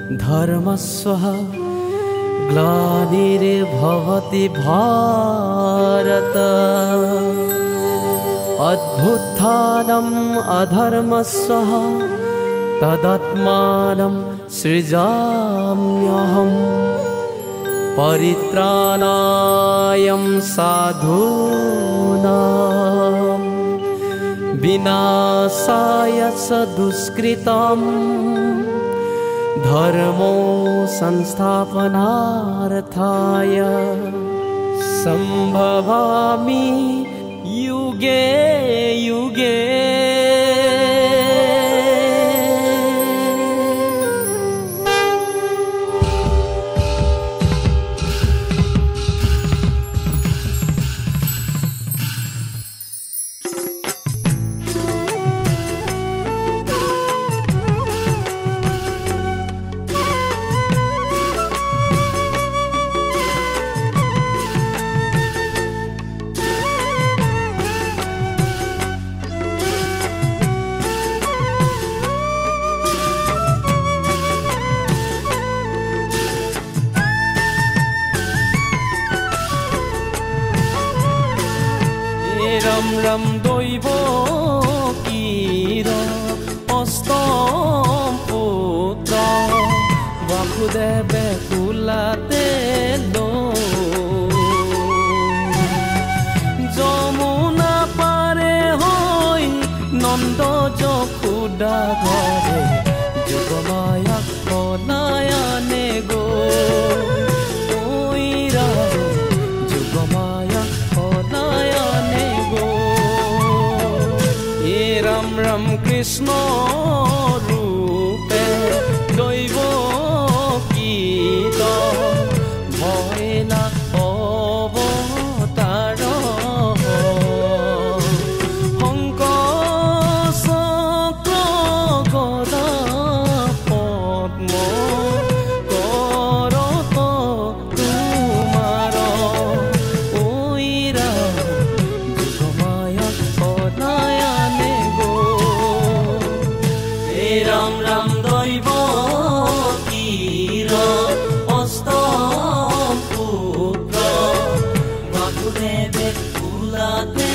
धर्मस्व ग्लानिर्भवति भारत अद्भुत्थानम् अधर्मस्व तदात्मानं सृजाम्यहम् परित्राणाय साधूनां विनाशाय च दुष्कृतम् धर्मो संस्थापनार्थाय संभवामि युगे युगे। राम राम दैव कीर अष्टम पुत्र वासुदेवे कुलाते যমুনা পারে হই নন্দ যশোদা ঘরে যোগমায়া কনায়ানে গো ওইরা যোগমায়া কনায়ানে গো। এ রাম রাম কৃষ্ণ রূপে দৈব কীত ভয় না অবতার শংকৰ চক্ৰ গদা পদ্ম কৰত তোমাৰ ঐৰা যোগমায়া কনায়ানে গো। হে ৰাম ৰাম দৈব কীৰ অষ্টম পুত্ৰ বাসুদেৱে কুলাতে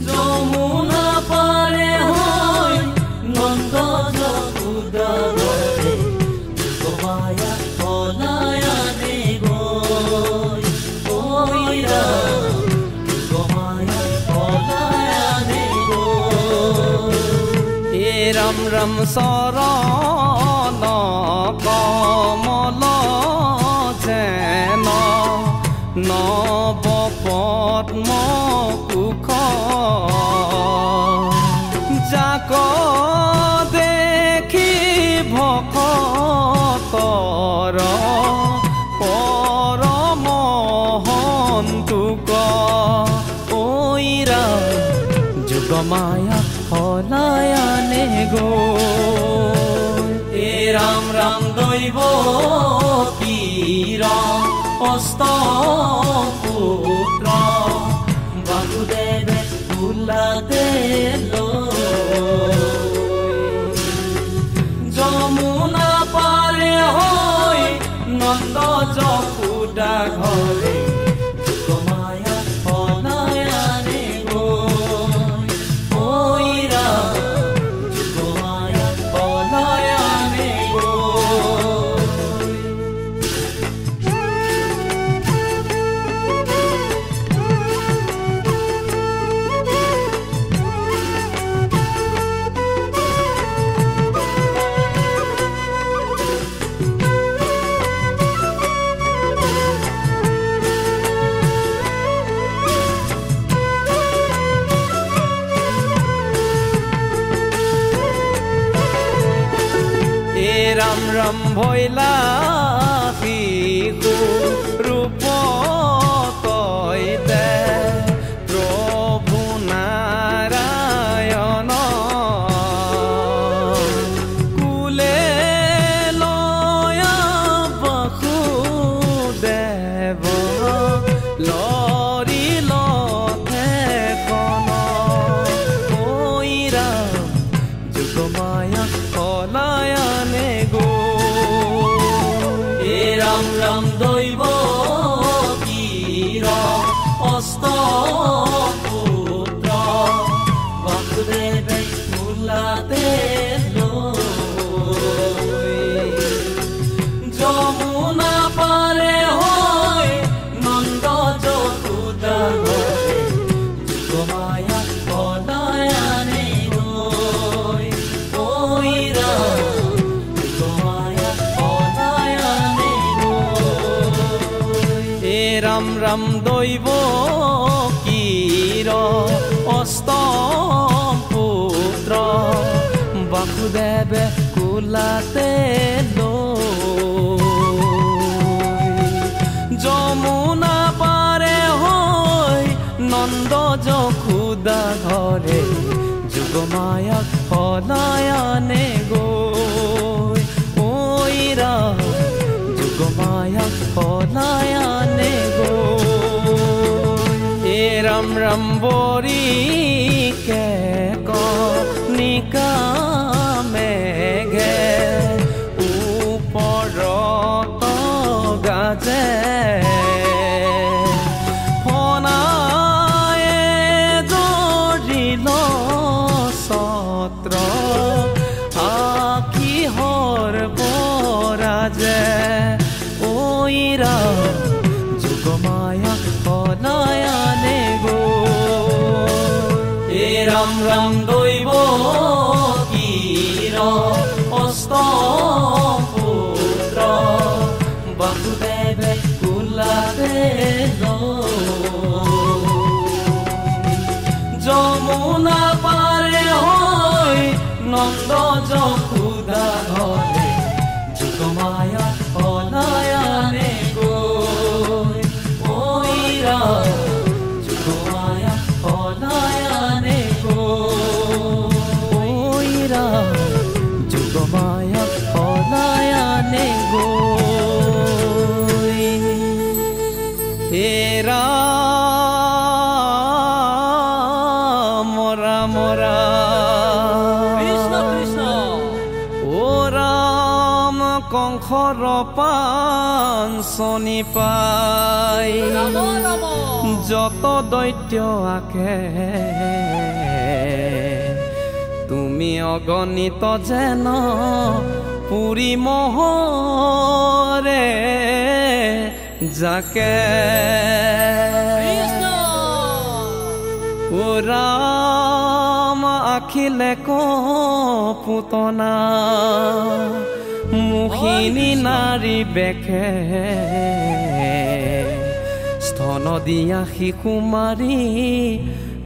যমুনা পাৰে হৈ নন্দ যশোদা ঘৰে যোগমায়া কনায়ানে গৈ ঐৰা যোগমায়া কনায়ানে গৈ। হে ৰাম ৰাম চৰণ কমল যেন নৱ পদ্ম কুশ যাক দেখি ভকতৰ পৰম সন্তোষ ঐৰা যোগমায়া কনায়ানে গো। হে ৰাম ৰাম দৈব কীৰ অষ্টম পুত্ৰ বাসুদেৱে কুলাতে যমুনা পাৰে হৈ নন্দ যশোদা ঘৰে যোগমায়া কনায়ানে গৈ ঐৰা যোগমায়া কনায়ানে গৈ। ৰাম ৰাম ভৈলা শিশু ৰূপ তৈতে প্ৰভু নাৰায়ণ কুলে লয়া বাসুদেৱ লৰি লথে কণ ঐৰা যোগমা ৰাম ৰাম দৈৱ কীৰ অষ্টম পুত্ৰ বাসুদেৱে কোলাতে যমুনা পাৰে হৈ নন্দ যশোদা ঘৰে যোগমায়া পলায়নে গৈ ঐ ৰাম যোগমায়া পলায়নে গৈ হে ৰাম ৰাম দৈৱ কীৰ অষ্টম পুত্ৰ বাসুদেৱে কোলাতে যমুনা পাৰে হৈ নন্দ যশোদা ঘৰে যোগমায়াক পলায়নে গৈ ঐ ৰাম যোগমায়াক পলায়নে গৈ হে ৰাম ৰাম বৰি কে কণিকা মেঘে ওপৰত গাজে ফনায়ে জৰিল ছত্ৰ আকিহৰ পৰাজে ঐ ৰাম যোগমায়া পলায়নে গৈ হে ৰাম ৰাম দৈৱ কীৰ অষ্টম পুত্ৰ বাসুদেৱে কোলাতে যমুনা পাৰে হৈ নন্দ যশোদা ঘৰে যোগমায়া পলায়নে গৈ ঐ ৰাম যোগমায়া পলায়নে গৈ ঐ ৰাম যোগমায়া পলায়নে গৈ হে ৰাম ৰাম কৃষ্ণ কৃষ্ণ ও ৰাম কংসৰ পাঞ্চনি পাই ৰাম ৰাম যত দৈত্য আকে তুমি অগণিত যেন পুৰি মহৰে যাকে কৃষ্ণ ও ৰাম আখিলে পুতনা মুখিনী নাৰী বেখে স্তন দিয়া শিশু মাৰি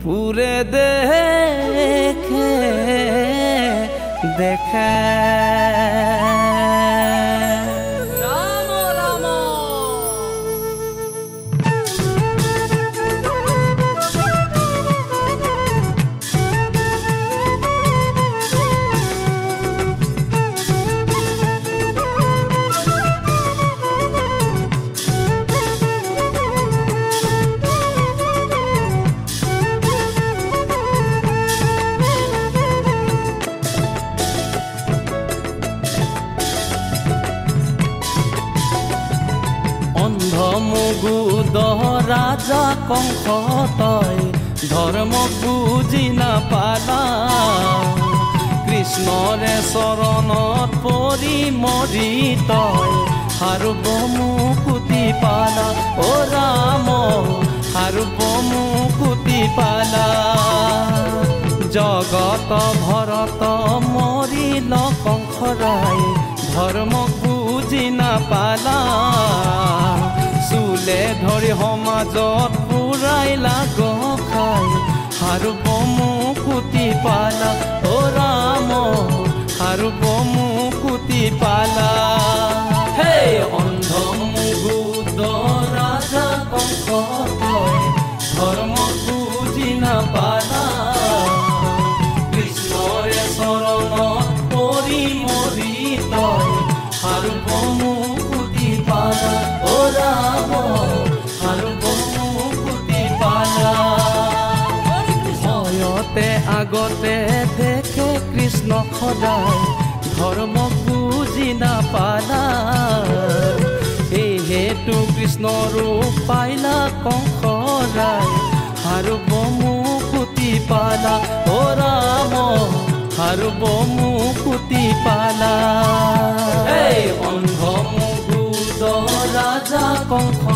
পুৰে দেখে দেখে ৰাম ৰাম মুগুদ ৰাজা কংস তই ধৰ্মক বুজি নাপালা কৃষ্ণৰে চৰণত পৰি মৰি তই সাৰ্বভৌমুকুতি পালা ও ৰাম সাৰ্বভৌমুকুতি পালা জগত ভৰত মৰিল কংসৰাই ধৰ্মক বুজি নাপালা চুলে ধৰি সমাজত পুৰাইলা গখাই সাৰ্বভৌমুকুতি পালা ও ৰাম সাৰ্বভৌমুকুতি পালা হে অন্ধ মুগুদ ৰাজা কংস তই ধৰ্মক বুজি নাপালা কৃষ্ণৰে চৰণত পৰি মৰি তই সাৰ্বভৌমুকুতি পালা ও ৰাম সাৰ্বভৌমুকুতি পালা ভয়তে আগতে দেখে কৃষ্ণ সদায় ধৰ্মক বুজি নাপালা এই কৃষ্ণৰো পাইলা কংসৰাই সাৰ্বমুকুতি পালা অ ৰাম সাৰ্বমুকুতি পালা এই অন্ধ মুগুদ ৰাজা কংস